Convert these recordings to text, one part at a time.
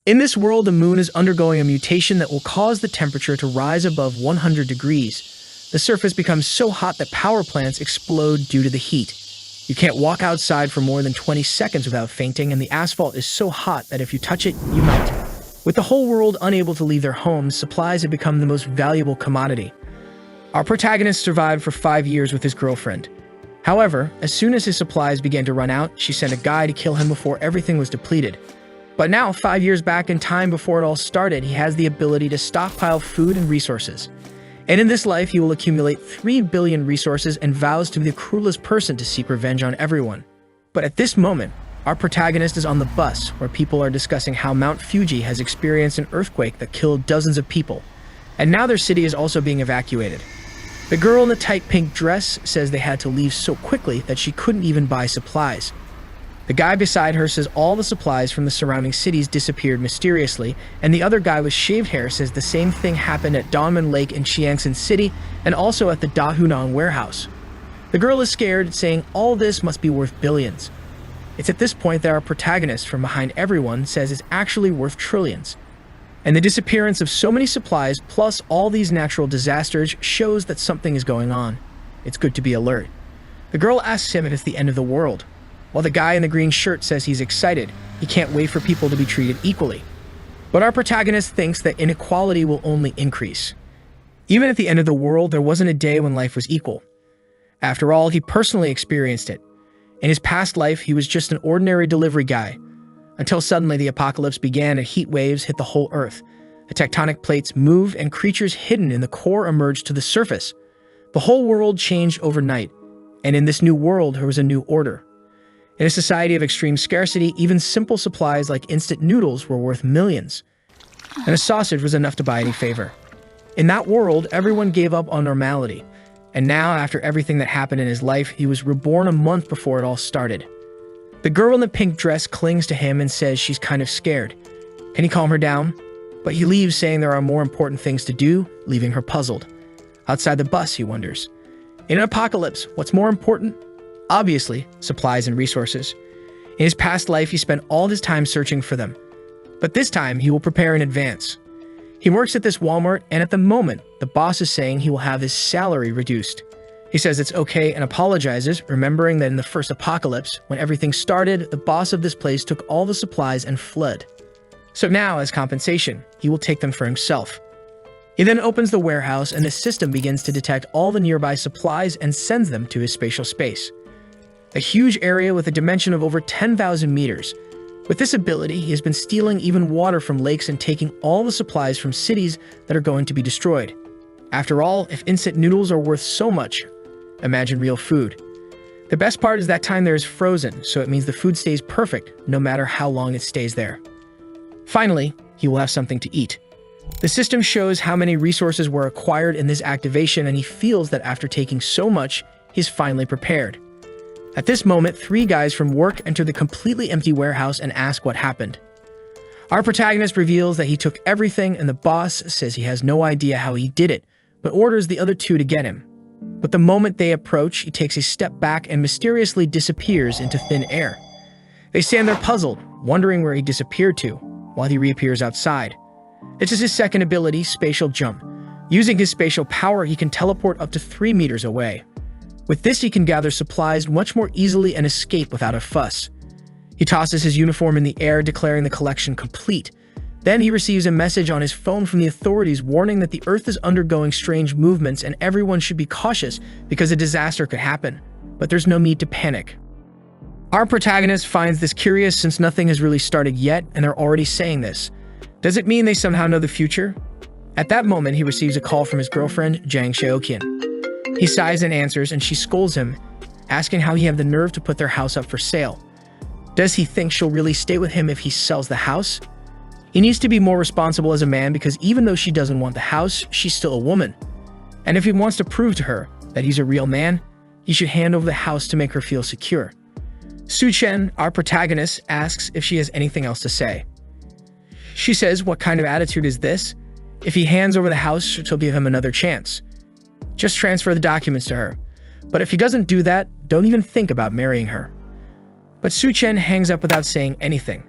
In this world, the moon is undergoing a mutation that will cause the temperature to rise above 100 degrees. The surface becomes so hot that power plants explode due to the heat. You can't walk outside for more than 20 seconds without fainting, and the asphalt is so hot that if you touch it, you melt. With the whole world unable to leave their homes, supplies have become the most valuable commodity. Our protagonist survived for 5 years with his girlfriend. However, as soon as his supplies began to run out, she sent a guy to kill him before everything was depleted. But now, 5 years back in time before it all started, he has the ability to stockpile food and resources. And in this life, he will accumulate 3 billion resources and vows to be the cruelest person to seek revenge on everyone. But at this moment, our protagonist is on the bus where people are discussing how Mount Fuji has experienced an earthquake that killed dozens of people, and now their city is also being evacuated. The girl in the tight pink dress says they had to leave so quickly that she couldn't even buy supplies. The guy beside her says all the supplies from the surrounding cities disappeared mysteriously, and the other guy with shaved hair says the same thing happened at Donman Lake in Chiangsaen City and also at the Dahunan warehouse. The girl is scared, saying all this must be worth billions. It's at this point that our protagonist from behind everyone says it's actually worth trillions. And the disappearance of so many supplies plus all these natural disasters shows that something is going on. It's good to be alert. The girl asks him if it's the end of the world, while the guy in the green shirt says he's excited. He can't wait for people to be treated equally. But our protagonist thinks that inequality will only increase. Even at the end of the world, there wasn't a day when life was equal. After all, he personally experienced it. In his past life, he was just an ordinary delivery guy, until suddenly the apocalypse began and heat waves hit the whole earth. The tectonic plates moved and creatures hidden in the core emerged to the surface. The whole world changed overnight, and in this new world, there was a new order. In a society of extreme scarcity, even simple supplies like instant noodles were worth millions, and a sausage was enough to buy any favor. In that world, everyone gave up on normality, and now, after everything that happened in his life, he was reborn a month before it all started. The girl in the pink dress clings to him and says she's kind of scared. Can he calm her down? But he leaves, saying there are more important things to do, leaving her puzzled. Outside the bus, he wonders, in an apocalypse, what's more important? Obviously, supplies and resources. In his past life, he spent all his time searching for them. But this time, he will prepare in advance. He works at this Walmart, and at the moment, the boss is saying he will have his salary reduced. He says it's okay and apologizes, remembering that in the first apocalypse, when everything started, the boss of this place took all the supplies and fled. So now, as compensation, he will take them for himself. He then opens the warehouse, and the system begins to detect all the nearby supplies and sends them to his spatial space. A huge area with a dimension of over 10,000 meters. With this ability, he has been stealing even water from lakes and taking all the supplies from cities that are going to be destroyed. After all, if instant noodles are worth so much, imagine real food. The best part is that time there is frozen, so it means the food stays perfect no matter how long it stays there. Finally, he will have something to eat. The system shows how many resources were acquired in this activation, and he feels that after taking so much, he's finally prepared. At this moment, 3 guys from work enter the completely empty warehouse and ask what happened. Our protagonist reveals that he took everything, and the boss says he has no idea how he did it, but orders the other 2 to get him. But the moment they approach, he takes a step back and mysteriously disappears into thin air. They stand there puzzled, wondering where he disappeared to, while he reappears outside. This is his second ability, Spatial Jump. Using his spatial power, he can teleport up to 3 meters away. With this, he can gather supplies much more easily and escape without a fuss. He tosses his uniform in the air, declaring the collection complete. Then he receives a message on his phone from the authorities warning that the Earth is undergoing strange movements and everyone should be cautious because a disaster could happen. But there's no need to panic. Our protagonist finds this curious since nothing has really started yet and they're already saying this. Does it mean they somehow know the future? At that moment, he receives a call from his girlfriend, Jang Seokyeon. He sighs and answers, and she scolds him, asking how he had the nerve to put their house up for sale. Does he think she'll really stay with him if he sells the house? He needs to be more responsible as a man because even though she doesn't want the house, she's still a woman. And if he wants to prove to her that he's a real man, he should hand over the house to make her feel secure. Su-chen, our protagonist, asks if she has anything else to say. She says, what kind of attitude is this? If he hands over the house, she'll give him another chance. Just transfer the documents to her. But if he doesn't do that, don't even think about marrying her. But Su-chen hangs up without saying anything.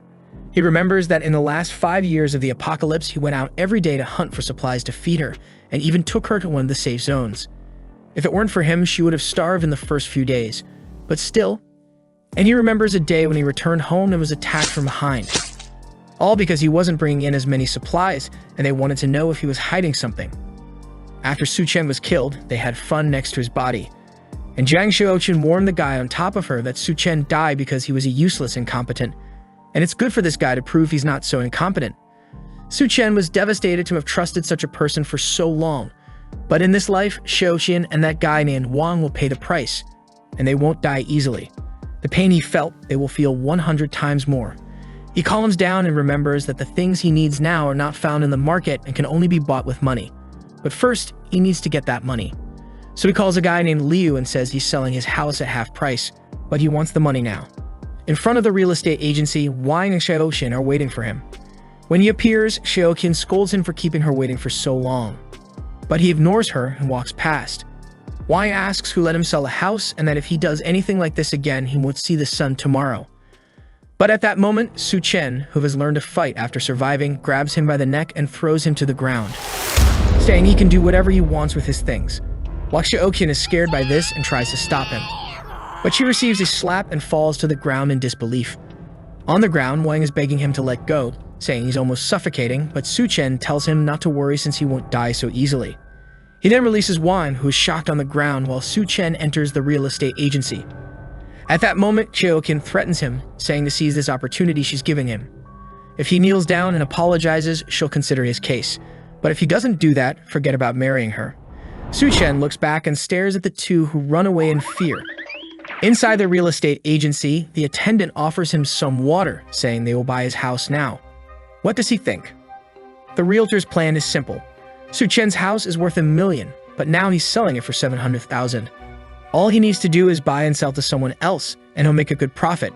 He remembers that in the last 5 years of the apocalypse, he went out every day to hunt for supplies to feed her, and even took her to one of the safe zones. If it weren't for him, she would have starved in the first few days. But still, and he remembers a day when he returned home and was attacked from behind. All because he wasn't bringing in as many supplies, and they wanted to know if he was hiding something. After Su Chen was killed, they had fun next to his body. And Jiang Xiaoqun warned the guy on top of her that Su Chen died because he was a useless incompetent. And it's good for this guy to prove he's not so incompetent. Su Chen was devastated to have trusted such a person for so long. But in this life, Xiaoqun and that guy named Wang will pay the price. And they won't die easily. The pain he felt, they will feel 100 times more. He calms down and remembers that the things he needs now are not found in the market and can only be bought with money. But first, he needs to get that money. So he calls a guy named Liu and says he's selling his house at half price, but he wants the money now. In front of the real estate agency, Wang and Xiaoqun are waiting for him. When he appears, Xiaoqun scolds him for keeping her waiting for so long. But he ignores her and walks past. Wang asks who let him sell a house and that if he does anything like this again, he won't see the sun tomorrow. But at that moment, Su Chen, who has learned to fight after surviving, grabs him by the neck and throws him to the ground, saying he can do whatever he wants with his things. While Xiaoqun is scared by this and tries to stop him. But she receives a slap and falls to the ground in disbelief. On the ground, Wang is begging him to let go, saying he's almost suffocating, but Su Chen tells him not to worry since he won't die so easily. He then releases Wang, who is shocked on the ground, while Su Chen enters the real estate agency. At that moment, Xiaoqun threatens him, saying to seize this opportunity she's giving him. If he kneels down and apologizes, she'll consider his case. But if he doesn't do that, forget about marrying her. Su Chen looks back and stares at the two who run away in fear. Inside the real estate agency, the attendant offers him some water, saying they will buy his house now. What does he think? The realtor's plan is simple. Su Chen's house is worth $1 million, but now he's selling it for $700,000. All he needs to do is buy and sell to someone else, and he'll make a good profit.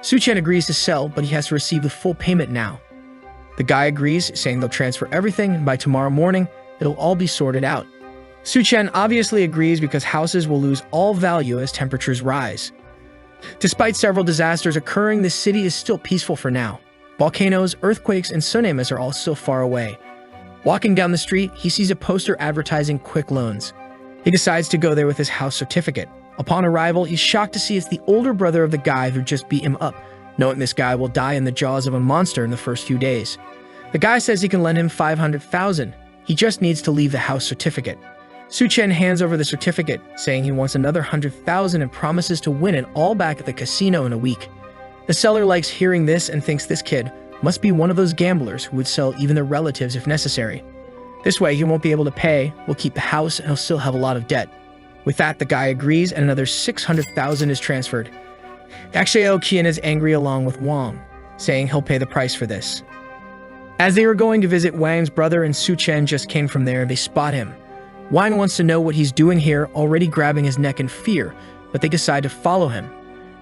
Su Chen agrees to sell, but he has to receive the full payment now. The guy agrees, saying they'll transfer everything, and by tomorrow morning, it'll all be sorted out. Su Chen obviously agrees because houses will lose all value as temperatures rise. Despite several disasters occurring, the city is still peaceful for now. Volcanoes, earthquakes, and tsunamis are all still far away. Walking down the street, he sees a poster advertising quick loans. He decides to go there with his house certificate. Upon arrival, he's shocked to see it's the older brother of the guy who just beat him up, knowing this guy will die in the jaws of a monster in the first few days. The guy says he can lend him $500,000. He just needs to leave the house certificate. Su Chen hands over the certificate, saying he wants another $100,000 and promises to win it all back at the casino in a week. The seller likes hearing this and thinks this kid must be one of those gamblers who would sell even their relatives if necessary. This way, he won't be able to pay, will keep the house, and he'll still have a lot of debt. With that, the guy agrees, and another $600,000 is transferred. Xiaoqun is angry along with Wang, saying he'll pay the price for this. As they were going to visit Wang's brother and Su Chen just came from there, they spot him. Wang wants to know what he's doing here, already grabbing his neck in fear, but they decide to follow him.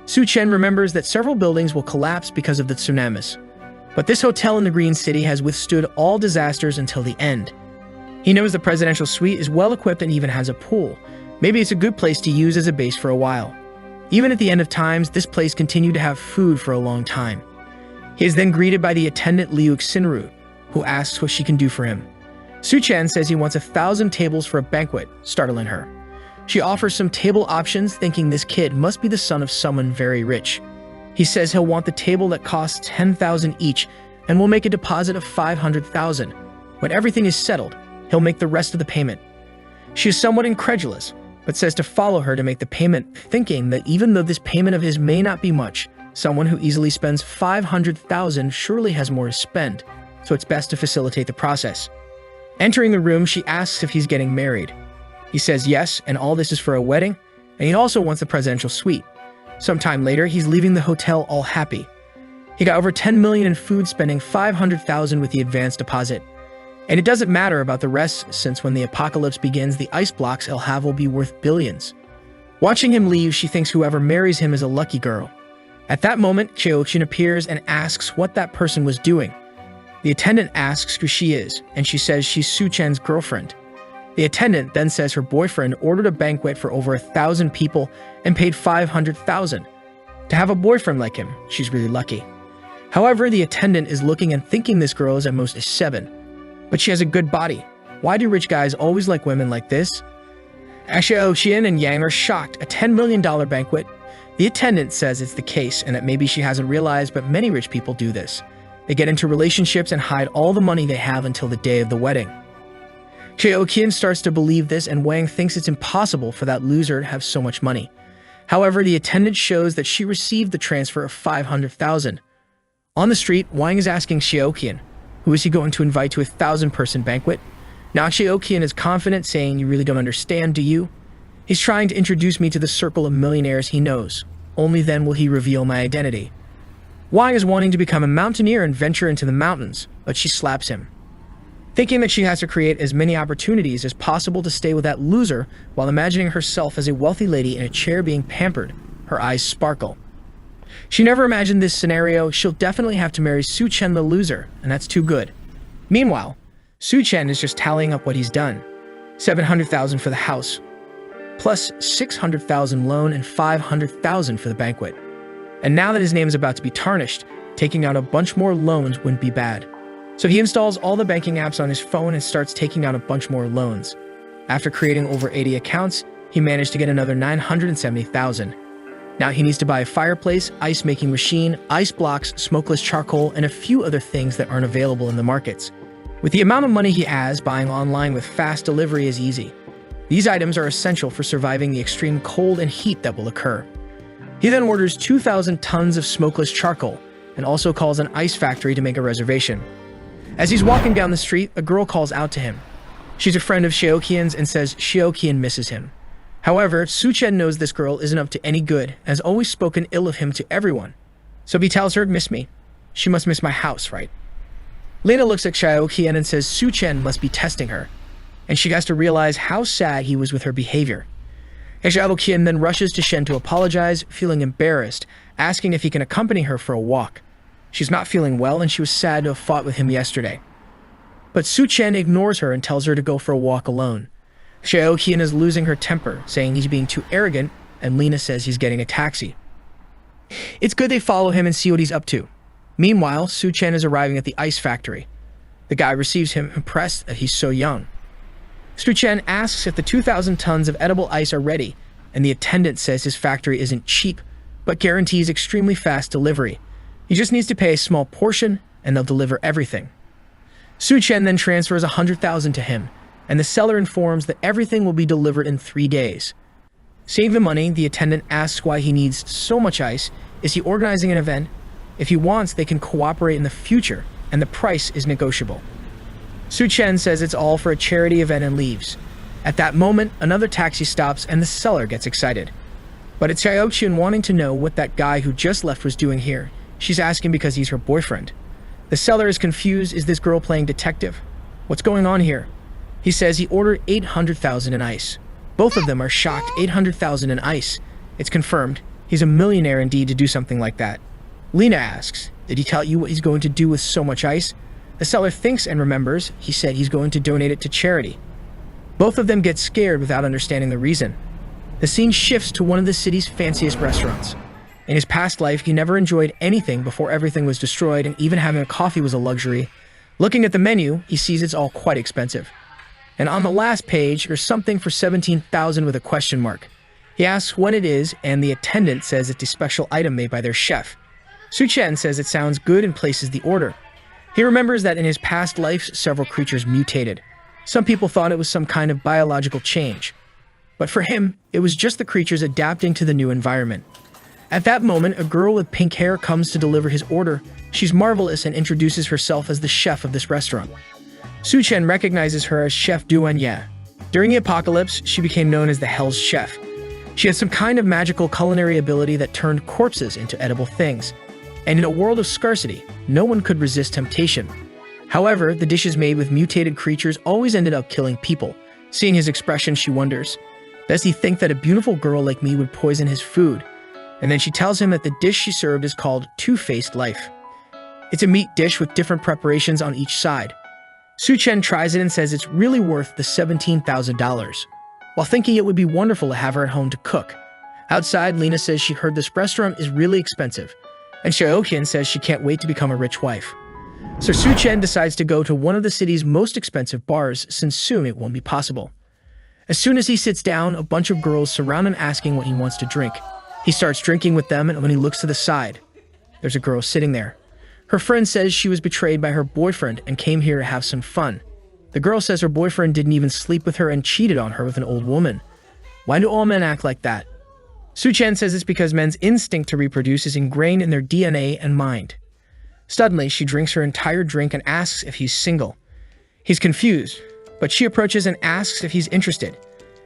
Su Chen remembers that several buildings will collapse because of the tsunamis. But this hotel in the Green City has withstood all disasters until the end. He knows the presidential suite is well equipped and even has a pool. Maybe it's a good place to use as a base for a while. Even at the end of times, this place continued to have food for a long time. He is then greeted by the attendant Liu Xinru, who asks what she can do for him. Su Chen says he wants 1,000 tables for a banquet, startling her. She offers some table options, thinking this kid must be the son of someone very rich. He says he'll want the table that costs 10,000 each and will make a deposit of 500,000. When everything is settled, he'll make the rest of the payment. She is somewhat incredulous, but says to follow her to make the payment, thinking that even though this payment of his may not be much, someone who easily spends 500,000 surely has more to spend, so it's best to facilitate the process. Entering the room, she asks if he's getting married. He says yes, and all this is for a wedding, and he also wants the presidential suite. Sometime later, he's leaving the hotel all happy. He got over 10 million in food, spending 500,000 with the advance deposit. And it doesn't matter about the rest, since when the apocalypse begins, the ice blocks he'll have will be worth billions. Watching him leave, she thinks whoever marries him is a lucky girl. At that moment, Xiaoqun appears and asks what that person was doing. The attendant asks who she is, and she says she's Su Chen's girlfriend. The attendant then says her boyfriend ordered a banquet for over 1,000 people and paid 500,000. To have a boyfriend like him, she's really lucky. However, the attendant is looking and thinking this girl is at most a 7. But she has a good body. Why do rich guys always like women like this? Xiaoqian and Yang are shocked. A $10 million banquet? The attendant says it's the case and that maybe she hasn't realized, but many rich people do this. They get into relationships and hide all the money they have until the day of the wedding. Xiaoqian starts to believe this, and Wang thinks it's impossible for that loser to have so much money. However, the attendant shows that she received the transfer of 500,000. On the street, Wang is asking Xiaoqian, who is he going to invite to a 1,000-person banquet? Now Xiaoqian is confident, saying, "You really don't understand, do you? He's trying to introduce me to the circle of millionaires he knows. Only then will he reveal my identity." Wang is wanting to become a mountaineer and venture into the mountains, but she slaps him. Thinking that she has to create as many opportunities as possible to stay with that loser while imagining herself as a wealthy lady in a chair being pampered, her eyes sparkle. She never imagined this scenario. She'll definitely have to marry Su Chen the loser, and that's too good. Meanwhile, Su Chen is just tallying up what he's done. 700,000 for the house, plus 600,000 loan and 500,000 for the banquet. And now that his name is about to be tarnished, taking out a bunch more loans wouldn't be bad. So he installs all the banking apps on his phone and starts taking out a bunch more loans. After creating over 80 accounts, he managed to get another 970,000. Now he needs to buy a fireplace, ice-making machine, ice blocks, smokeless charcoal, and a few other things that aren't available in the markets. With the amount of money he has, buying online with fast delivery is easy. These items are essential for surviving the extreme cold and heat that will occur. He then orders 2,000 tons of smokeless charcoal and also calls an ice factory to make a reservation. As he's walking down the street, a girl calls out to him. She's a friend of Xiaoqian's and says Xiaoqian misses him. However, Su Chen knows this girl isn't up to any good and has always spoken ill of him to everyone. So he tells her, "Miss me. She must miss my house, right?" Lena looks at Xiaoqian and says Su Chen must be testing her, and she has to realize how sad he was with her behavior. Xiaoqian then rushes to Shen to apologize, feeling embarrassed, asking if he can accompany her for a walk. She's not feeling well and she was sad to have fought with him yesterday. But Su Chen ignores her and tells her to go for a walk alone. Xiaoqian is losing her temper, saying he's being too arrogant, and Lena says he's getting a taxi. It's good they follow him and see what he's up to. Meanwhile, Su Chen is arriving at the ice factory. The guy receives him, impressed that he's so young. Su Chen asks if the 2,000 tons of edible ice are ready, and the attendant says his factory isn't cheap, but guarantees extremely fast delivery. He just needs to pay a small portion, and they'll deliver everything. Su Chen then transfers 100,000 to him, and the seller informs that everything will be delivered in 3 days. Seeing the money, the attendant asks why he needs so much ice. Is he organizing an event? If he wants, they can cooperate in the future, and the price is negotiable. Su Chen says it's all for a charity event and leaves. At that moment, another taxi stops and the seller gets excited. But it's Xiaoqian wanting to know what that guy who just left was doing here. She's asking because he's her boyfriend. The seller is confused. Is this girl playing detective? What's going on here? He says he ordered 800,000 in ice. Both of them are shocked. 800,000 in ice. It's confirmed. He's a millionaire indeed to do something like that. Lena asks, did he tell you what he's going to do with so much ice? The seller thinks and remembers. He said he's going to donate it to charity. Both of them get scared without understanding the reason. The scene shifts to one of the city's fanciest restaurants. In his past life, he never enjoyed anything before everything was destroyed, and even having a coffee was a luxury. Looking at the menu, he sees it's all quite expensive. And on the last page, there's something for 17,000 with a question mark. He asks what it is, and the attendant says it's a special item made by their chef. Su Chen says it sounds good and places the order. He remembers that in his past life, several creatures mutated. Some people thought it was some kind of biological change. But for him, it was just the creatures adapting to the new environment. At that moment, a girl with pink hair comes to deliver his order. She's marvelous and introduces herself as the chef of this restaurant. Su Chen recognizes her as Chef Duanya. During the apocalypse, she became known as the Hell's Chef. She had some kind of magical culinary ability that turned corpses into edible things. And in a world of scarcity, no one could resist temptation. However, the dishes made with mutated creatures always ended up killing people. Seeing his expression, she wonders, does he think that a beautiful girl like me would poison his food? And then she tells him that the dish she served is called Two-Faced Life. It's a meat dish with different preparations on each side. Su Chen tries it and says it's really worth the $17,000, while thinking it would be wonderful to have her at home to cook. Outside, Lena says she heard this restaurant is really expensive. and Xiaoqian says she can't wait to become a rich wife. So Su Chen decides to go to one of the city's most expensive bars since soon it won't be possible. As soon as he sits down, a bunch of girls surround him asking what he wants to drink. He starts drinking with them, and when he looks to the side, there's a girl sitting there. Her friend says she was betrayed by her boyfriend and came here to have some fun. The girl says her boyfriend didn't even sleep with her and cheated on her with an old woman. Why do all men act like that? Su Chen says it's because men's instinct to reproduce is ingrained in their DNA and mind. Suddenly, she drinks her entire drink and asks if he's single. He's confused, but she approaches and asks if he's interested.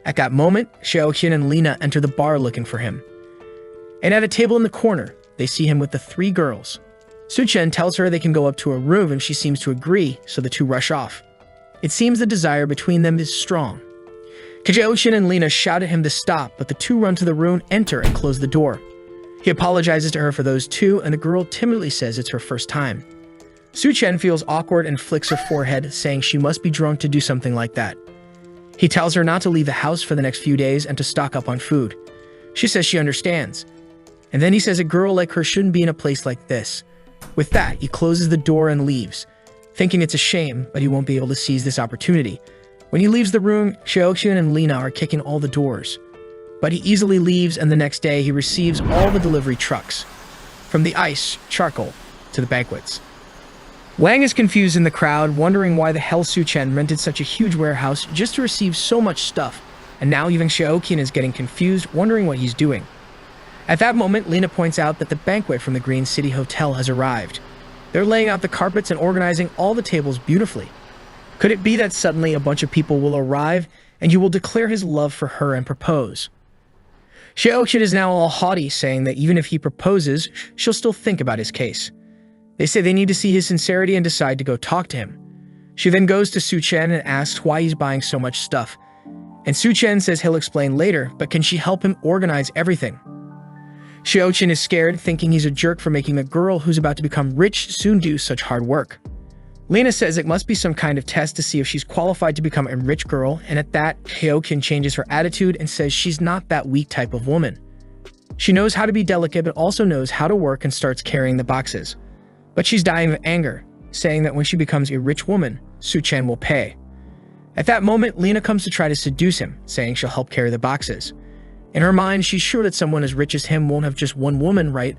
At that moment, Xiaoqian and Lina enter the bar looking for him. And at a table in the corner, they see him with the 3 girls. Su Chen tells her they can go up to a room and she seems to agree, so the two rush off. It seems the desire between them is strong. Xiaoqian and Lina shout at him to stop, but the two run to the room, enter, and close the door. He apologizes to her for those two, and the girl timidly says it's her first time. Su Chen feels awkward and flicks her forehead, saying she must be drunk to do something like that. He tells her not to leave the house for the next few days and to stock up on food. She says she understands. And then he says a girl like her shouldn't be in a place like this. With that, he closes the door and leaves, thinking it's a shame, but he won't be able to seize this opportunity. When he leaves the room, Xiaoqian and Lina are kicking all the doors. But he easily leaves, and the next day he receives all the delivery trucks, from the ice, charcoal, to the banquets. Wang is confused in the crowd, wondering why the hell Su Chen rented such a huge warehouse just to receive so much stuff, and now even Xiaoqian is getting confused, wondering what he's doing. At that moment, Lina points out that the banquet from the Green City Hotel has arrived. They're laying out the carpets and organizing all the tables beautifully. Could it be that suddenly a bunch of people will arrive, and you will declare his love for her and propose? Xiaoqian is now all haughty, saying that even if he proposes, she'll still think about his case. They say they need to see his sincerity and decide to go talk to him. She then goes to Su Chen and asks why he's buying so much stuff. And Su Chen says he'll explain later, but can she help him organize everything? Xiaoqian is scared, thinking he's a jerk for making the girl who's about to become rich soon do such hard work. Lina says it must be some kind of test to see if she's qualified to become a rich girl, and at that, Xiaoqian changes her attitude and says she's not that weak type of woman. She knows how to be delicate but also knows how to work and starts carrying the boxes. But she's dying of anger, saying that when she becomes a rich woman, Su Chen will pay. At that moment, Lina comes to try to seduce him, saying she'll help carry the boxes. In her mind, she's sure that someone as rich as him won't have just one woman, right?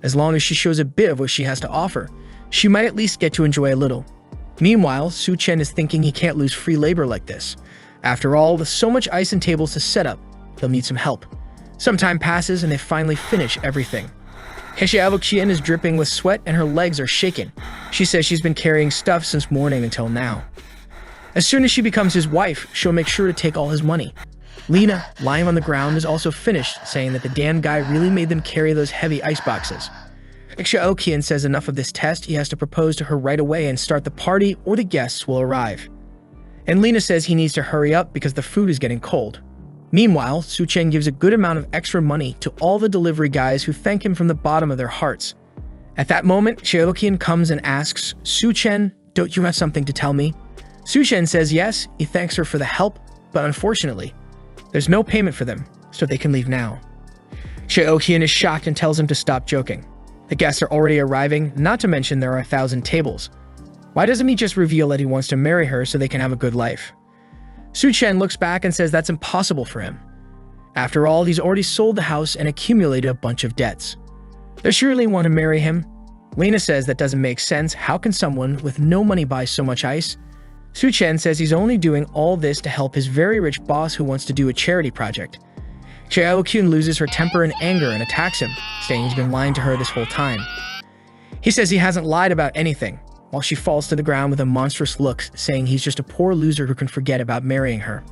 As long as she shows a bit of what she has to offer, she might at least get to enjoy a little. Meanwhile, Su Chen is thinking he can't lose free labor like this. After all, with so much ice and tables to set up, they'll need some help. Some time passes and they finally finish everything. Xiaoqian is dripping with sweat and her legs are shaking. She says she's been carrying stuff since morning until now. As soon as she becomes his wife, she'll make sure to take all his money. Lina, lying on the ground, is also finished, saying that the damn guy really made them carry those heavy ice boxes. Xiaoqian says enough of this test, he has to propose to her right away and start the party or the guests will arrive. And Lina says he needs to hurry up because the food is getting cold. Meanwhile, Su Chen gives a good amount of extra money to all the delivery guys who thank him from the bottom of their hearts. At that moment, Xiaoqian comes and asks, Su Chen, don't you have something to tell me? Su Chen says yes, he thanks her for the help, but unfortunately, there's no payment for them, so they can leave now. Xiaoqian is shocked and tells him to stop joking. The guests are already arriving, not to mention there are 1,000 tables. Why doesn't he just reveal that he wants to marry her so they can have a good life? Su Chen looks back and says that's impossible for him. After all, he's already sold the house and accumulated a bunch of debts. They surely want to marry him. Lina says that doesn't make sense. How can someone with no money buy so much ice? Su Chen says he's only doing all this to help his very rich boss who wants to do a charity project. Xiaoqian loses her temper and anger and attacks him, saying he's been lying to her this whole time. He says he hasn't lied about anything, while she falls to the ground with a monstrous look, saying he's just a poor loser who can forget about marrying her.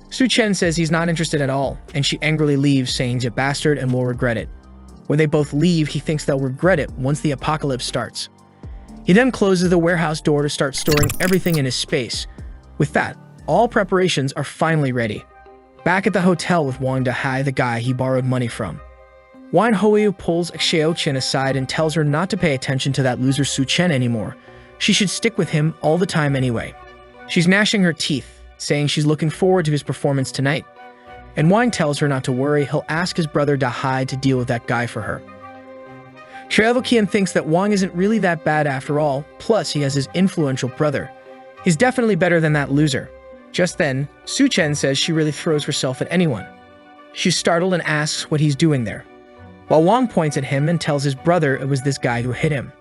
Su Chen says he's not interested at all, and she angrily leaves, saying he's a bastard and will regret it. When they both leave, he thinks they'll regret it once the apocalypse starts. He then closes the warehouse door to start storing everything in his space. With that, all preparations are finally ready. Back at the hotel with Wang Dehai, the guy he borrowed money from. Wan Hoyu pulls Xiaoqian aside and tells her not to pay attention to that loser Su Chen anymore. She should stick with him all the time anyway. She's gnashing her teeth, saying she's looking forward to his performance tonight. And Wang tells her not to worry, he'll ask his brother Dehai to deal with that guy for her. Yahello thinks that Wang isn't really that bad after all, plus he has his influential brother. He's definitely better than that loser. Just then, Su-chen says she really throws herself at anyone. She's startled and asks what he's doing there, while Wang points at him and tells his brother it was this guy who hit him.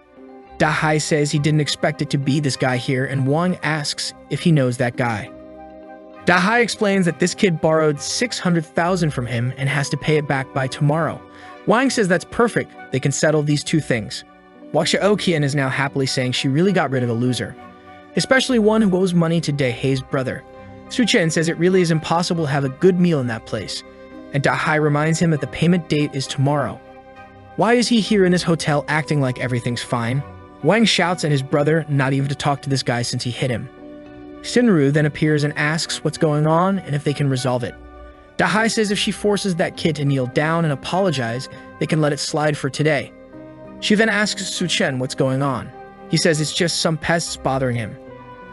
DEHYDRATED says he didn't expect it to be this guy here, and Wang asks if he knows that guy. DEHYDRATED explains that this kid borrowed 600,000 from him and has to pay it back by tomorrow. Wang says that's perfect, they can settle these two things. While Yahello is now happily saying she really got rid of a loser, especially one who owes money to DEHYDRATED's brother. Su-chen says it really is impossible to have a good meal in that place, and DEHYDRATED reminds him that the payment date is tomorrow. Why is he here in this hotel acting like everything's fine? Wang shouts at his brother not even to talk to this guy since he hit him. Shinru then appears and asks what's going on and if they can resolve it. DEHYDRATED says if she forces that kid to kneel down and apologize, they can let it slide for today. She then asks Su-chen what's going on. He says it's just some pests bothering him.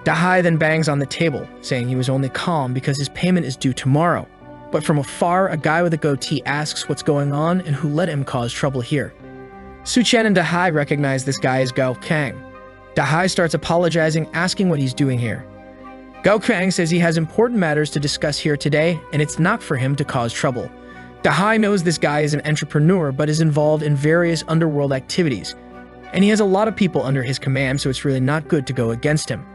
DEHYDRATED then bangs on the table, saying he was only calm because his payment is due tomorrow. But from afar, a guy with a goatee asks what's going on and who let him cause trouble here. Su-chen and DEHYDRATED recognize this guy as Gao Kang. DEHYDRATED starts apologizing, asking what he's doing here. Gao Kang says he has important matters to discuss here today, and it's not for him to cause trouble. DEHYDRATED knows this guy is an entrepreneur but is involved in various underworld activities, and he has a lot of people under his command, so it's really not good to go against him.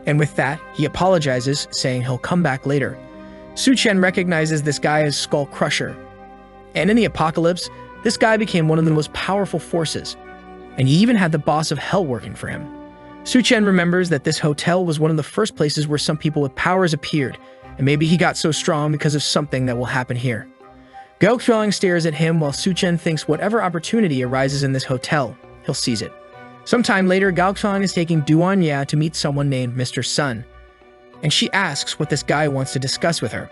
And with that, he apologizes, saying he'll come back later. Su-chen recognizes this guy as Skull Crusher. And in the apocalypse, this guy became one of the most powerful forces, and he even had the boss of Hell working for him. Su-chen remembers that this hotel was one of the first places where some people with powers appeared, and maybe he got so strong because of something that will happen here. Gao Qiang stares at him while Su-chen thinks whatever opportunity arises in this hotel, he'll seize it. Sometime later, Gao Qiang is taking Duan Ya to meet someone named Mr. Sun, and she asks what this guy wants to discuss with her.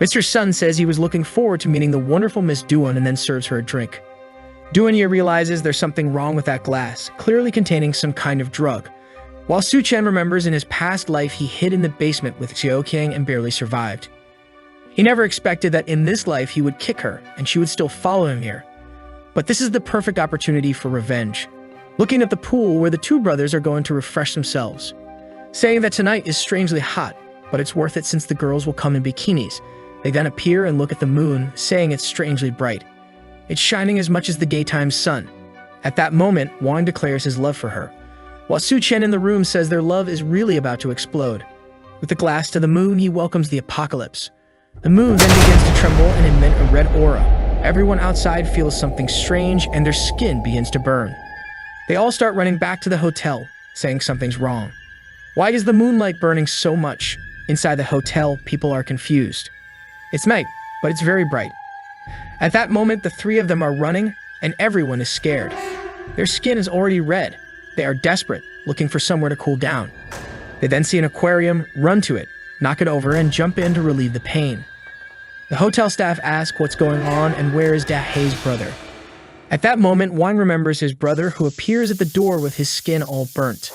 Mr. Sun says he was looking forward to meeting the wonderful Miss Duan and then serves her a drink. Duan Ya realizes there's something wrong with that glass, clearly containing some kind of drug. While Su-chen remembers in his past life he hid in the basement with Xiaoqiang and barely survived. He never expected that in this life he would kick her and she would still follow him here. But this is the perfect opportunity for revenge. Looking at the pool where the two brothers are going to refresh themselves, saying that tonight is strangely hot, but it's worth it since the girls will come in bikinis. They then appear and look at the moon, saying it's strangely bright. It's shining as much as the daytime sun. At that moment, Wang declares his love for her, while Su-chen in the room says their love is really about to explode. With the glass to the moon, he welcomes the apocalypse. The moon then begins to tremble and emit a red aura. Everyone outside feels something strange and their skin begins to burn. They all start running back to the hotel, saying something's wrong. Why is the moonlight burning so much? Inside the hotel, people are confused. It's night, but it's very bright. At that moment, the three of them are running, and everyone is scared. Their skin is already red. They are desperate, looking for somewhere to cool down. They then see an aquarium, run to it, knock it over, and jump in to relieve the pain. The hotel staff ask what's going on and where is DEHYDRATED's brother. At that moment, Wang remembers his brother, who appears at the door with his skin all burnt.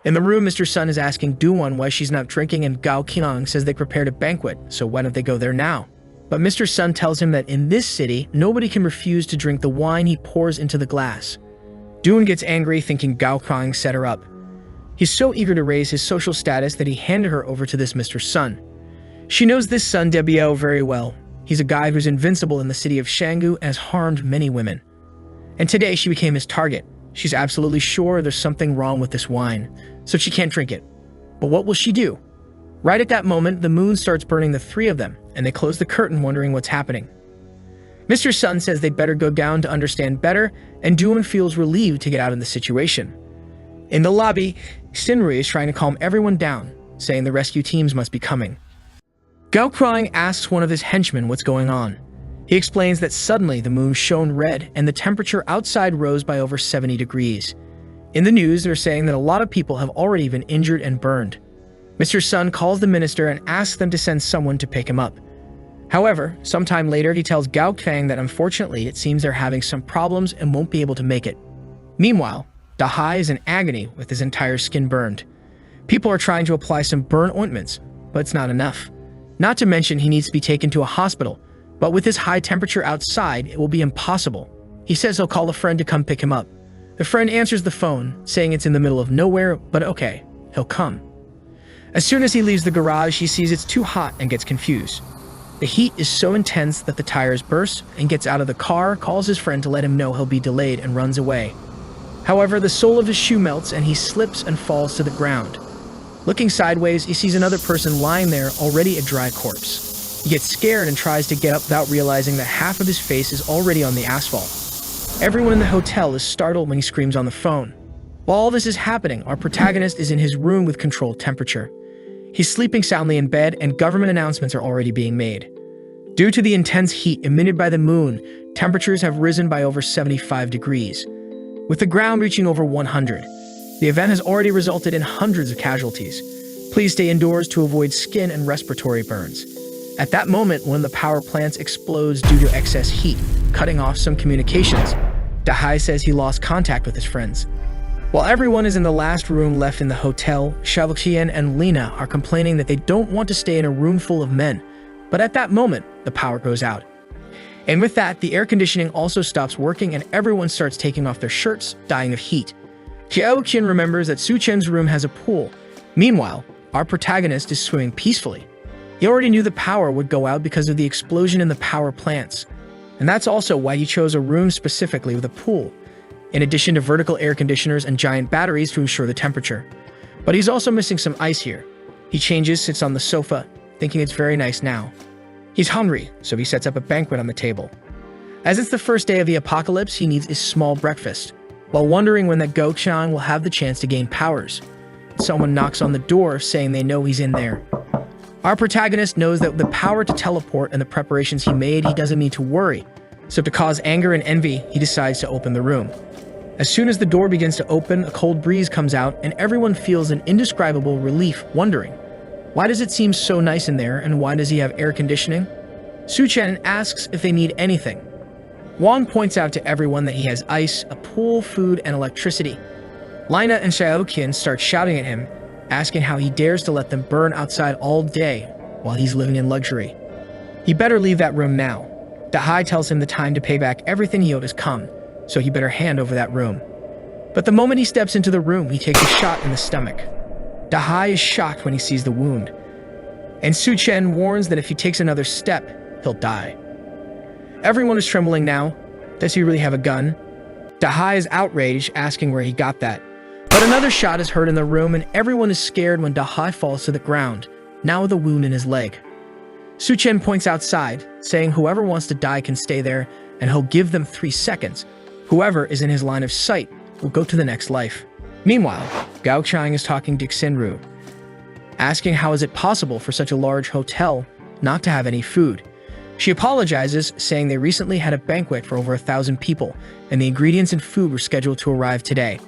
In the room, Mr. Sun is asking Duan why she's not drinking, and Gao Qiang says they prepared a banquet, so why don't they go there now? But Mr. Sun tells him that in this city, nobody can refuse to drink the wine he pours into the glass. Duan gets angry, thinking Gao Qiang set her up. He's so eager to raise his social status that he handed her over to this Mr. Sun. She knows this Sun Debiao very well. He's a guy who's invincible in the city of Shanggu and has harmed many women. And today she became his target. She's absolutely sure there's something wrong with this wine, so she can't drink it. But what will she do? Right at that moment, the moon starts burning the three of them, and they close the curtain wondering what's happening. Mr. Sun says they'd better go down to understand better, and Duan feels relieved to get out of the situation. In the lobby, Shinru is trying to calm everyone down, saying the rescue teams must be coming. Gao Qiang asks one of his henchmen what's going on. He explains that suddenly the moon shone red and the temperature outside rose by over 70 degrees. In the news, they're saying that a lot of people have already been injured and burned. Mr. Sun calls the minister and asks them to send someone to pick him up. However, sometime later, he tells Gao Qiang that unfortunately it seems they're having some problems and won't be able to make it. Meanwhile, DEHYDRATED is in agony with his entire skin burned. People are trying to apply some burn ointments, but it's not enough. Not to mention he needs to be taken to a hospital, but with his high temperature outside, it will be impossible. He says he'll call a friend to come pick him up. The friend answers the phone, saying it's in the middle of nowhere, but okay, he'll come. As soon as he leaves the garage, he sees it's too hot and gets confused. The heat is so intense that the tires burst, and gets out of the car, calls his friend to let him know he'll be delayed, and runs away. However, the sole of his shoe melts and he slips and falls to the ground. Looking sideways, he sees another person lying there, already a dry corpse. He gets scared and tries to get up without realizing that half of his face is already on the asphalt. Everyone in the hotel is startled when he screams on the phone. While all this is happening, our protagonist is in his room with controlled temperature. He's sleeping soundly in bed, and government announcements are already being made. Due to the intense heat emitted by the moon, temperatures have risen by over 75 degrees, with the ground reaching over 100. The event has already resulted in hundreds of casualties. Please stay indoors to avoid skin and respiratory burns. At that moment, one of the power plants explodes due to excess heat, cutting off some communications. DEHYDRATED says he lost contact with his friends. While everyone is in the last room left in the hotel, Xiaoqian and Lena are complaining that they don't want to stay in a room full of men. But at that moment, the power goes out. And with that, the air conditioning also stops working and everyone starts taking off their shirts, dying of heat. Xiaoqian remembers that Su Chen's room has a pool. Meanwhile, our protagonist is swimming peacefully. He already knew the power would go out because of the explosion in the power plants. And that's also why he chose a room specifically with a pool, in addition to vertical air conditioners and giant batteries to ensure the temperature. But he's also missing some ice here. He changes, sits on the sofa, thinking it's very nice now. He's hungry, so he sets up a banquet on the table. As it's the first day of the apocalypse, he needs a small breakfast, while wondering when that Gochang will have the chance to gain powers. Someone knocks on the door, saying they know he's in there. Our protagonist knows that with the power to teleport and the preparations he made, he doesn't need to worry. So to cause anger and envy, he decides to open the room. As soon as the door begins to open, a cold breeze comes out and everyone feels an indescribable relief, wondering, why does it seem so nice in there and why does he have air conditioning? Su Chen asks if they need anything. Wang points out to everyone that he has ice, a pool, food, and electricity. Lina and Xiaoqian start shouting at him, asking how he dares to let them burn outside all day while he's living in luxury. He better leave that room now. DEHYDRATED tells him the time to pay back everything he owed has come, so he better hand over that room. But the moment he steps into the room, he takes a shot in the stomach. DEHYDRATED is shocked when he sees the wound, and Su Chen warns that if he takes another step, he'll die. Everyone is trembling now. Does he really have a gun? DEHYDRATED is outraged, asking where he got that. But another shot is heard in the room, and everyone is scared when DEHYDRATED falls to the ground, now with a wound in his leg. Su Chen points outside, saying whoever wants to die can stay there, and he'll give them 3 seconds. Whoever is in his line of sight will go to the next life. Meanwhile, Gao Chang is talking to Xinru, asking how is it possible for such a large hotel not to have any food. She apologizes, saying they recently had a banquet for over 1,000 people, and the ingredients and food were scheduled to arrive today.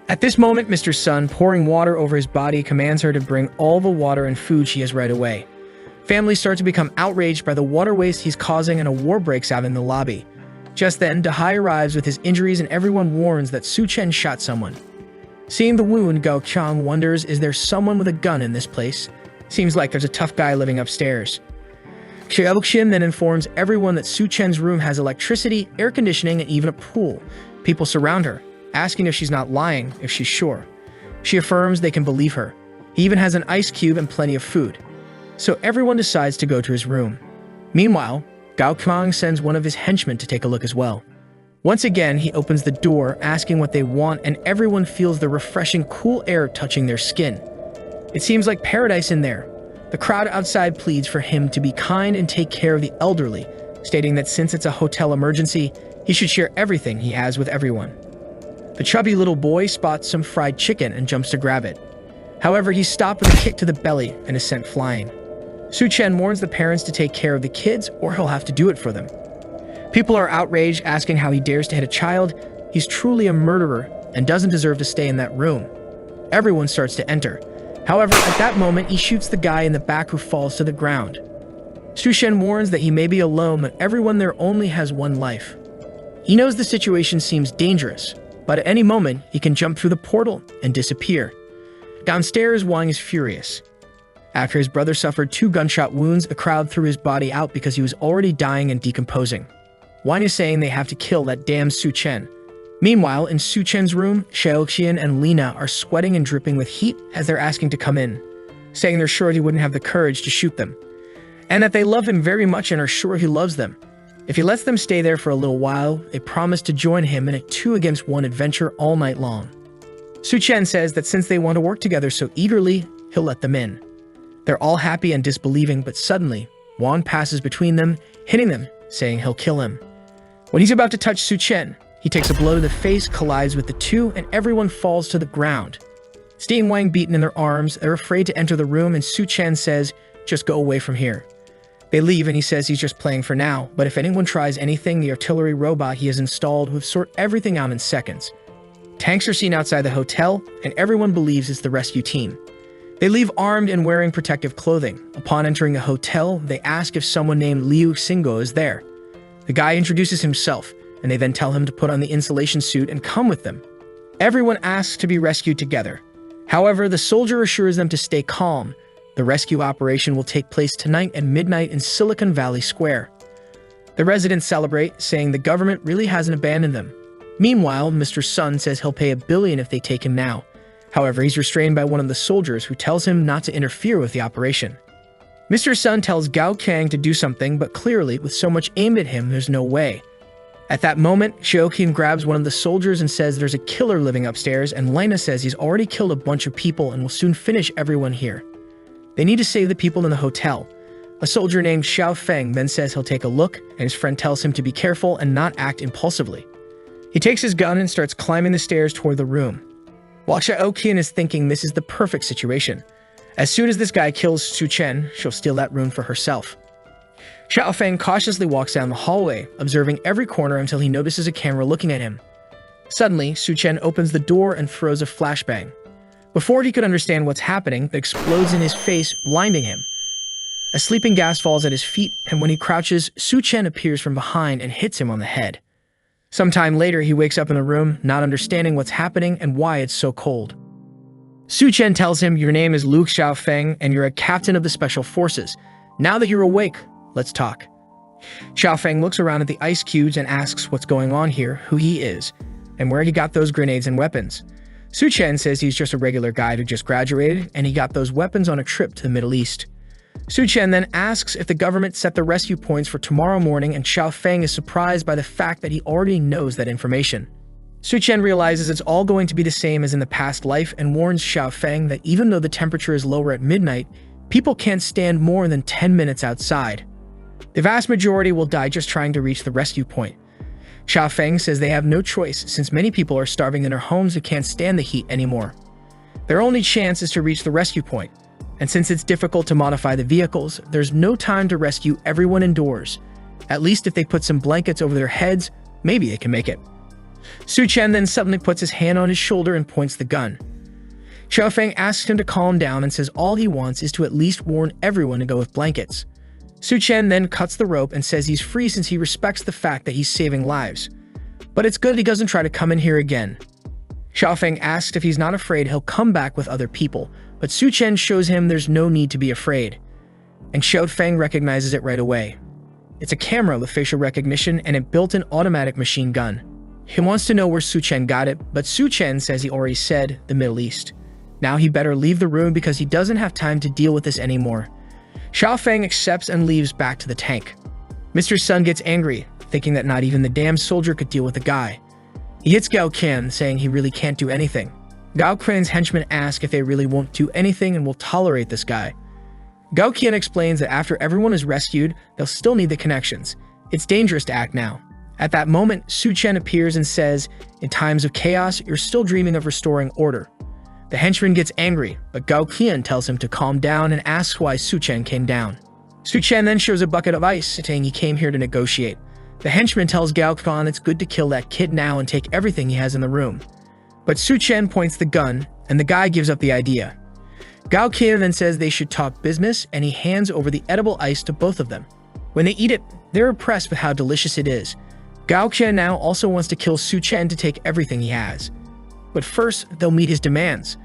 At this moment, Mr. Sun, pouring water over his body, commands her to bring all the water and food she has right away. Families start to become outraged by the water waste he's causing, and a war breaks out in the lobby. Just then, DEHYDRATED arrives with his injuries, and everyone warns that Su Chen shot someone. Seeing the wound, Gao Chang wonders, is there someone with a gun in this place? Seems like there's a tough guy living upstairs. Xiaoqian then informs everyone that Su Chen's room has electricity, air conditioning, and even a pool. People surround her, asking if she's not lying, if she's sure. She affirms they can believe her. He even has an ice cube and plenty of food. So everyone decides to go to his room. Meanwhile, Gao Chang sends one of his henchmen to take a look as well. Once again, he opens the door, asking what they want, and everyone feels the refreshing cool air touching their skin. It seems like paradise in there. The crowd outside pleads for him to be kind and take care of the elderly, stating that since it's a hotel emergency, he should share everything he has with everyone. The chubby little boy spots some fried chicken and jumps to grab it. However, he's stopped with a kick to the belly and is sent flying. Su Chen warns the parents to take care of the kids or he'll have to do it for them. People are outraged, asking how he dares to hit a child. He's truly a murderer and doesn't deserve to stay in that room. Everyone starts to enter. However, at that moment, he shoots the guy in the back who falls to the ground. Su Chen warns that he may be alone, but everyone there only has one life. He knows the situation seems dangerous, but at any moment, he can jump through the portal and disappear. Downstairs, Wang is furious. After his brother suffered 2 gunshot wounds, the crowd threw his body out because he was already dying and decomposing. Wang is saying they have to kill that damn Su Chen. Meanwhile, in Su Chen's room, Xiaoqian and Lina are sweating and dripping with heat as they're asking to come in, saying they're sure he wouldn't have the courage to shoot them, and that they love him very much and are sure he loves them. If he lets them stay there for a little while, they promise to join him in a 2-against-1 adventure all night long. Su Chen says that since they want to work together so eagerly, he'll let them in. They're all happy and disbelieving, but suddenly, Wang passes between them, hitting them, saying he'll kill him. When he's about to touch Su Chen, he takes a blow to the face, collides with the two, and everyone falls to the ground. Seeing Wang beaten in their arms, they're afraid to enter the room, and Su Chen says, "Just go away from here." They leave, and he says he's just playing for now, but if anyone tries anything, the artillery robot he has installed would sort everything out in seconds. Tanks are seen outside the hotel, and everyone believes it's the rescue team. They leave armed and wearing protective clothing. Upon entering the hotel, they ask if someone named Liu Xingo is there. The guy introduces himself, and they then tell him to put on the insulation suit and come with them. Everyone asks to be rescued together. However, the soldier assures them to stay calm. The rescue operation will take place tonight at midnight in Silicon Valley Square. The residents celebrate, saying the government really hasn't abandoned them. Meanwhile, Mr. Sun says he'll pay $1 billion if they take him now. However, he's restrained by one of the soldiers who tells him not to interfere with the operation. Mr. Sun tells Gao Kang to do something, but clearly, with so much aimed at him, there's no way. At that moment, Xiaoqian grabs one of the soldiers and says there's a killer living upstairs, and Lina says he's already killed a bunch of people and will soon finish everyone here. They need to save the people in the hotel. A soldier named Xiao Feng then says he'll take a look, and his friend tells him to be careful and not act impulsively. He takes his gun and starts climbing the stairs toward the room. While Xiaoqian is thinking this is the perfect situation. As soon as this guy kills Su Chen, she'll steal that room for herself. Xiao Feng cautiously walks down the hallway, observing every corner until he notices a camera looking at him. Suddenly, Su Chen opens the door and throws a flashbang. Before he could understand what's happening, it explodes in his face, blinding him. A sleeping gas falls at his feet, and when he crouches, Su Chen appears from behind and hits him on the head. Sometime later, he wakes up in the room, not understanding what's happening and why it's so cold. Su Chen tells him, "Your name is Luke Xiaofeng, and you're a captain of the Special Forces. Now that you're awake, let's talk." Xiaofeng looks around at the ice cubes and asks what's going on here, who he is, and where he got those grenades and weapons. Su Chen says he's just a regular guy who just graduated, and he got those weapons on a trip to the Middle East. Su Chen then asks if the government set the rescue points for tomorrow morning, and Xiaofeng is surprised by the fact that he already knows that information. Su Chen realizes it's all going to be the same as in the past life and warns Xiaofeng that even though the temperature is lower at midnight, people can't stand more than 10 minutes outside. The vast majority will die just trying to reach the rescue point. Xiaofeng says they have no choice since many people are starving in their homes who can't stand the heat anymore. Their only chance is to reach the rescue point, and since it's difficult to modify the vehicles, there's no time to rescue everyone indoors. At least if they put some blankets over their heads, maybe they can make it. Su Chen then suddenly puts his hand on his shoulder and points the gun. Xiaofeng asks him to calm down and says all he wants is to at least warn everyone to go with blankets. Su Chen then cuts the rope and says he's free since he respects the fact that he's saving lives. But it's good he doesn't try to come in here again. Xiaofeng asks if he's not afraid he'll come back with other people, but Su Chen shows him there's no need to be afraid. And Xiaofeng recognizes it right away. It's a camera with facial recognition and a built-in automatic machine gun. He wants to know where Su Chen got it, but Su Chen says he already said the Middle East. Now he better leave the room because he doesn't have time to deal with this anymore. Xiaofeng accepts and leaves back to the tank. Mr. Sun gets angry, thinking that not even the damn soldier could deal with the guy. He hits Gao Qian, saying he really can't do anything. Gao Qian's henchmen ask if they really won't do anything and will tolerate this guy. Gao Qian explains that after everyone is rescued, they'll still need the connections. It's dangerous to act now. At that moment, Su Chen appears and says, "In times of chaos, you're still dreaming of restoring order." The henchman gets angry, but Gao Qian tells him to calm down and asks why Su Chen came down. Su Chen then shows a bucket of ice, saying he came here to negotiate. The henchman tells Gao Qian it's good to kill that kid now and take everything he has in the room. But Su Chen points the gun, and the guy gives up the idea. Gao Qian then says they should talk business, and he hands over the edible ice to both of them. When they eat it, they're impressed with how delicious it is. Gao Qian now also wants to kill Su Chen to take everything he has. But first, they'll meet his demands.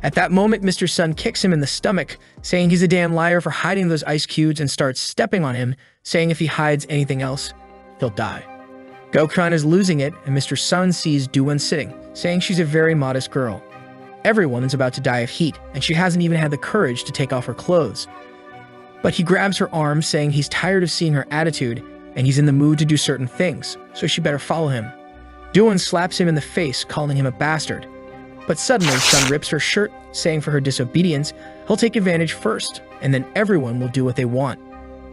At that moment, Mr. Sun kicks him in the stomach, saying he's a damn liar for hiding those ice cubes and starts stepping on him, saying if he hides anything else, he'll die. Gao-kun is losing it, and Mr. Sun sees Do-won sitting, saying she's a very modest girl. Everyone is about to die of heat, and she hasn't even had the courage to take off her clothes. But he grabs her arm, saying he's tired of seeing her attitude, and he's in the mood to do certain things, so she better follow him. Do-won slaps him in the face, calling him a bastard. But suddenly, Sun rips her shirt, saying for her disobedience, he'll take advantage first, and then everyone will do what they want.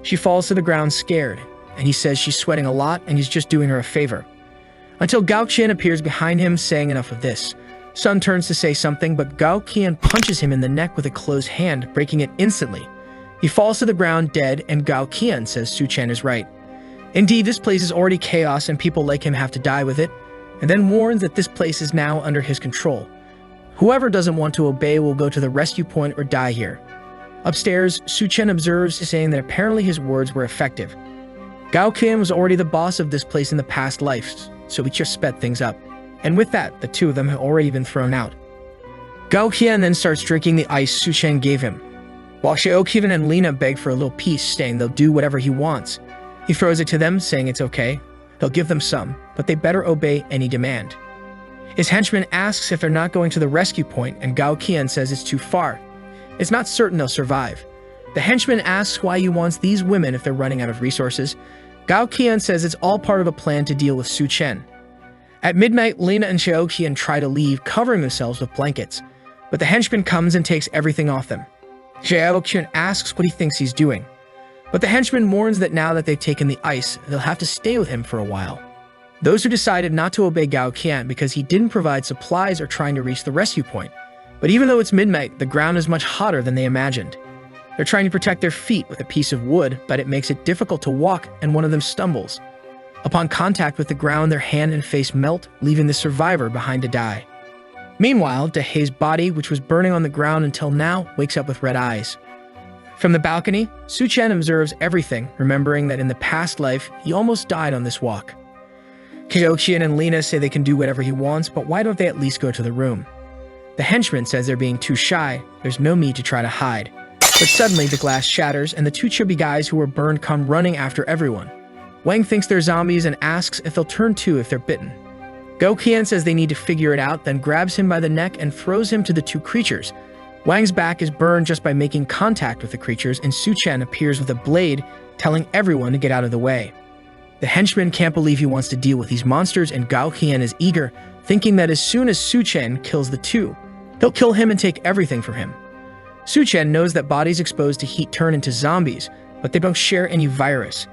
She falls to the ground scared, and he says she's sweating a lot and he's just doing her a favor. Until Gao-qian appears behind him, saying enough of this. Sun turns to say something, but Gao-qian punches him in the neck with a closed hand, breaking it instantly. He falls to the ground dead, and Gao-qian says Su-chen is right. Indeed, this place is already chaos and people like him have to die with it, and then warns that this place is now under his control. Whoever doesn't want to obey will go to the rescue point or die here. Upstairs, Su-chen observes, saying that apparently his words were effective. Gao-qian was already the boss of this place in the past lives, so he just sped things up. And with that, the two of them have already been thrown out. Gao-qian then starts drinking the ice Su-chen gave him, while Xiaoqian and Lina beg for a little peace, saying they'll do whatever he wants. He throws it to them, saying it's okay. He'll give them some, but they better obey any demand. His henchman asks if they're not going to the rescue point, and Gao-qian says it's too far. It's not certain they'll survive. The henchman asks why he wants these women if they're running out of resources. Gao-qian says it's all part of a plan to deal with Su-chen. At midnight, Lina and Xiaoqian try to leave, covering themselves with blankets, but the henchman comes and takes everything off them. Xiaoqian asks what he thinks he's doing, but the henchman warns that now that they've taken the ice, they'll have to stay with him for a while. Those who decided not to obey Gao-qian because he didn't provide supplies are trying to reach the rescue point. But even though it's midnight, the ground is much hotter than they imagined. They're trying to protect their feet with a piece of wood, but it makes it difficult to walk, and one of them stumbles. Upon contact with the ground, their hand and face melt, leaving the survivor behind to die. Meanwhile, DeHay's body, which was burning on the ground until now, wakes up with red eyes. From the balcony, Su-chen observes everything, remembering that in the past life, he almost died on this walk. Xiaoqian and Lina say they can do whatever he wants, but why don't they at least go to the room? The henchman says they're being too shy, there's no need to try to hide. But suddenly the glass shatters and the two chubby guys who were burned come running after everyone. Wang thinks they're zombies and asks if they'll turn too if they're bitten. Gao-qian says they need to figure it out, then grabs him by the neck and throws him to the two creatures. Wang's back is burned just by making contact with the creatures, and Su-chen appears with a blade, telling everyone to get out of the way. The henchman can't believe he wants to deal with these monsters, and Gao-qian is eager, thinking that as soon as Su-chen kills the two, he'll kill him and take everything from him. Su-chen knows that bodies exposed to heat turn into zombies, but they don't share any virus.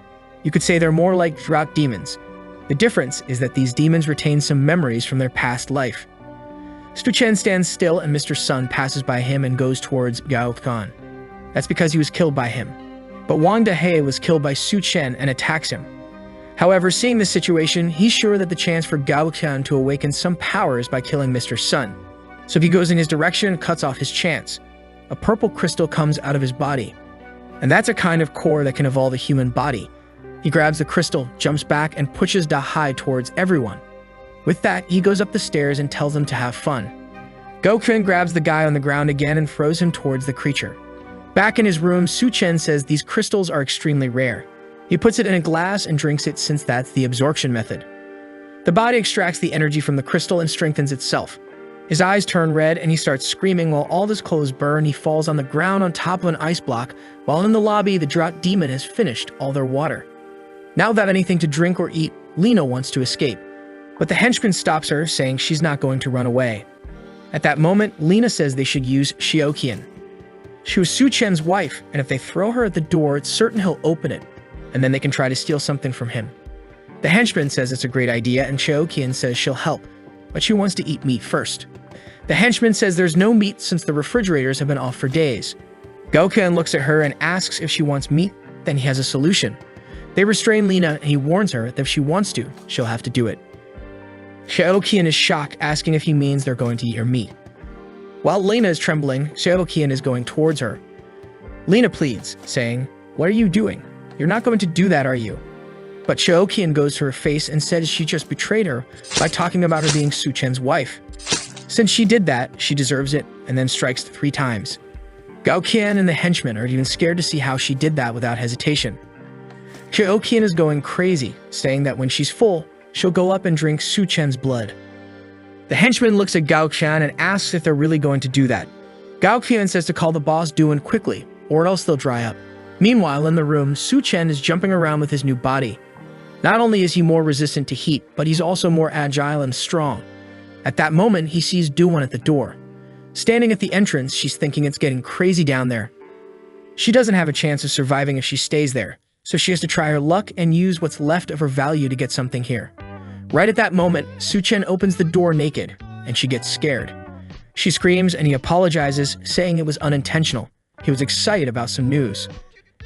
You could say they're more like drought demons. The difference is that these demons retain some memories from their past life. Su-chen stands still, and Mr. Sun passes by him and goes towards Gao-qian. That's because he was killed by him. But Wang DeHe was killed by Su-chen and attacks him. However, seeing this situation, he's sure that the chance for Gao-qian to awaken some powers by killing Mr. Sun. So he goes in his direction and cuts off his chance. A purple crystal comes out of his body. And that's a kind of core that can evolve a human body. He grabs the crystal, jumps back, and pushes DeHy towards everyone. With that, he goes up the stairs and tells them to have fun. Gao-qian grabs the guy on the ground again and throws him towards the creature. Back in his room, Su-chen says these crystals are extremely rare. He puts it in a glass and drinks it since that's the absorption method. The body extracts the energy from the crystal and strengthens itself. His eyes turn red and he starts screaming while all his clothes burn. He falls on the ground on top of an ice block, while in the lobby, the drought demon has finished all their water. Now without anything to drink or eat, Lina wants to escape. But the henchman stops her, saying she's not going to run away. At that moment, Lina says they should use Xiaoqian. She was Su-chen's wife, and if they throw her at the door, it's certain he'll open it, and then they can try to steal something from him. The henchman says it's a great idea, and Xiaoqian says she'll help, but she wants to eat meat first. The henchman says there's no meat since the refrigerators have been off for days. Gao-qian looks at her and asks if she wants meat, then he has a solution. They restrain Lina, and he warns her that if she wants to, she'll have to do it. Xiaoqian is shocked, asking if he means they're going to eat her meat. While Lina is trembling, Xiaoqian is going towards her. Lina pleads, saying, "What are you doing? You're not going to do that, are you?" But Xiaoqian goes to her face and says she just betrayed her by talking about her being Su-chen's wife. Since she did that, she deserves it, and then strikes 3 times. Gao-qian and the henchmen are even scared to see how she did that without hesitation. Xiaoqian is going crazy, saying that when she's full, she'll go up and drink Su Chen's blood. The henchman looks at Gao Qian and asks if they're really going to do that. Gao Qian says to call the boss Duan quickly, or else they'll dry up. Meanwhile, in the room, Su Chen is jumping around with his new body. Not only is he more resistant to heat, but he's also more agile and strong. At that moment, he sees Duan at the door. Standing at the entrance, she's thinking it's getting crazy down there. She doesn't have a chance of surviving if she stays there, so she has to try her luck and use what's left of her value to get something here. Right at that moment, Su Chen opens the door naked, and she gets scared. She screams and he apologizes, saying it was unintentional. He was excited about some news.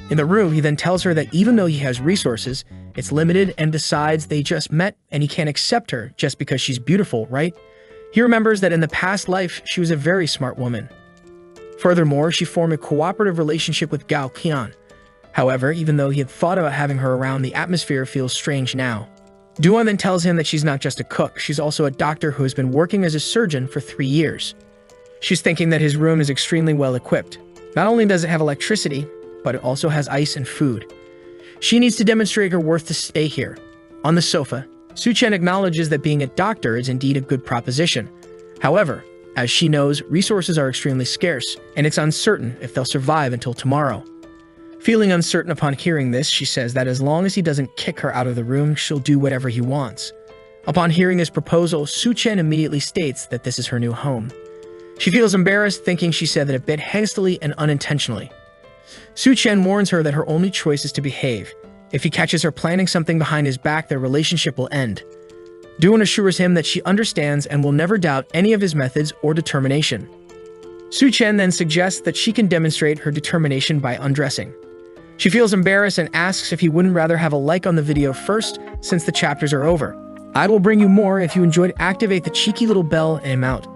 In the room, he then tells her that even though he has resources, it's limited and decides they just met and he can't accept her just because she's beautiful, right? He remembers that in the past life, she was a very smart woman. Furthermore, she formed a cooperative relationship with Gao Qian. However, even though he had thought about having her around, the atmosphere feels strange now. Duan then tells him that she's not just a cook, she's also a doctor who has been working as a surgeon for 3 years. She's thinking that his room is extremely well equipped. Not only does it have electricity, but it also has ice and food. She needs to demonstrate her worth to stay here. On the sofa, Su Chen acknowledges that being a doctor is indeed a good proposition. However, as she knows, resources are extremely scarce, and it's uncertain if they'll survive until tomorrow. Feeling uncertain upon hearing this, she says that as long as he doesn't kick her out of the room, she'll do whatever he wants. Upon hearing his proposal, Su Chen immediately states that this is her new home. She feels embarrassed, thinking she said that a bit hastily and unintentionally. Su Chen warns her that her only choice is to behave. If he catches her planning something behind his back, their relationship will end. Duan assures him that she understands and will never doubt any of his methods or determination. Su Chen then suggests that she can demonstrate her determination by undressing. She feels embarrassed and asks if he wouldn't rather have a like on the video first, since the chapters are over. I will bring you more. If you enjoyed, activate the cheeky little bell and I'm out.